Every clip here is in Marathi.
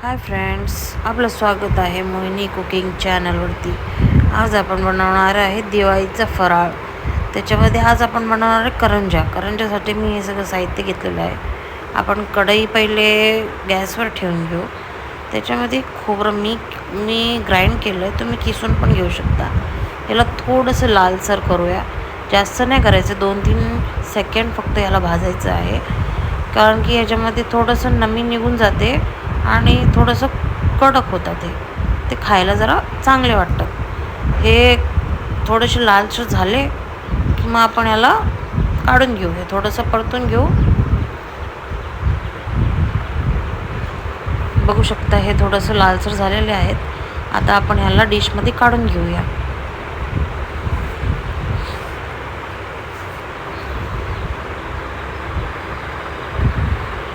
हाय फ्रेंड्स, आपलं स्वागत आहे मोहिनी कुकिंग चॅनलवरती. आज आपण बनवणार आहे दिवाळीचा फराळ. त्याच्यामध्ये आज आपण बनवणार आहे करंजासाठी मी हे सगळं साहित्य घेतलेलं आहे. आपण कढई पहिले गॅसवर ठेवून घेऊ. त्याच्यामध्ये खोबरं मी ग्राइंड केलं आहे, तुम्ही किसून पण घेऊ शकता. याला थोडंसं लालसर करूया, जास्त नाही करायचं. 2-3 सेकंड फक्त याला भाजायचं आहे, कारण की ह्याच्यामध्ये थोडंसं नमी निघून जाते आणि थोडंसं कडक होतात. ते खायला जरा चांगले वाटतात. हे थोडेसे लालसर झाले की मग आपण याला काढून घेऊ. हे थोडंसं परतून घेऊ. बघू शकता, हे थोडंसं लालसर झालेले आहेत. आता आपण ह्याला डिशमध्ये काढून घेऊया.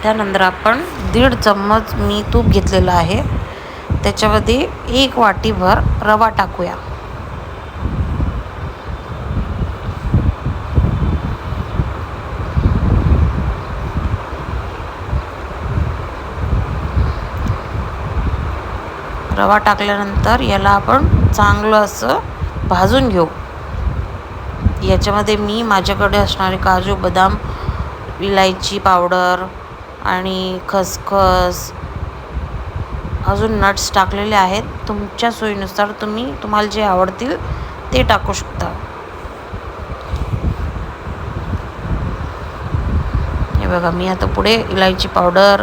त्यानंतर आपण 1.5 चम्मच मी तूप घेतलेलं आहे. त्याच्यामध्ये 1 वाटीभर रवा टाकूया. रवा टाकल्यानंतर याला आपण चांगलं असं भाजून घेऊ. याच्यामध्ये मी माझ्याकडे असणारे काजू, बदाम, इलायची पावडर आणि खसखस, अजून नट्स टाकलेले आहेत. तुमच्या सोयीनुसार तुम्हाला जे आवडतील ते टाकू शकता. हे बघा, मी आता पुढे इलायची पावडर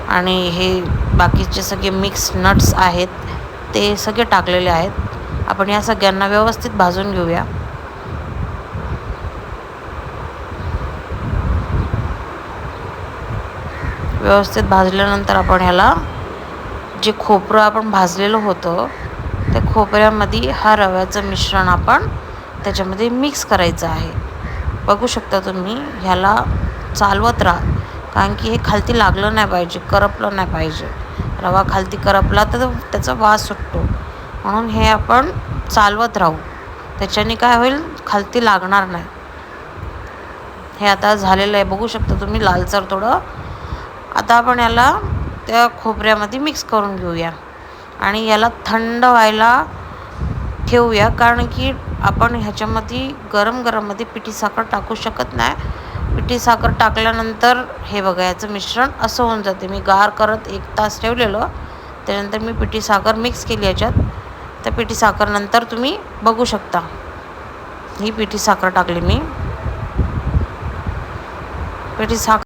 आणि हे बाकीचे सगळे मिक्स नट्स आहेत ते सगळे टाकलेले आहेत. आपण या सगळ्यांना व्यवस्थित भाजून घेऊया. व्यवस्थित भाजल्यानंतर आपण ह्याला जे खोबरं आपण भाजलेलं होतं त्या खोबऱ्यामध्ये हा रव्याचं मिश्रण आपण त्याच्यामध्ये मिक्स करायचं आहे. बघू शकता तुम्ही. ह्याला चालवत राहा, कारण की हे खालती लागलं नाही पाहिजे, करपलं नाही पाहिजे. रवा खालती करपला तर त्याचा वास सुटतो, म्हणून हे आपण चालवत राहू. त्याच्याने काय होईल, खालती लागणार नाही. हे आता झालेलं आहे, बघू शकता तुम्ही, लालसर थोडं. आता आपण याला त्या खोबऱ्यामध्ये मिक्स करून घेऊया आणि याला थंड व्हायला ठेवूया, कारण की आपण ह्याच्यामध्ये गरममध्ये पिठी साखर टाकू शकत नाही. पिठी साखर टाकल्यानंतर हे बघा, याचं मिश्रण असं होऊन जाते. मी गार करत 1 तास ठेवलेलं, त्यानंतर मी पिठी साखर मिक्स केली याच्यात. त्या पिठी साखर नंतर तुम्ही बघू शकता, ही पिठी साखर टाकली मी. पिठी साखर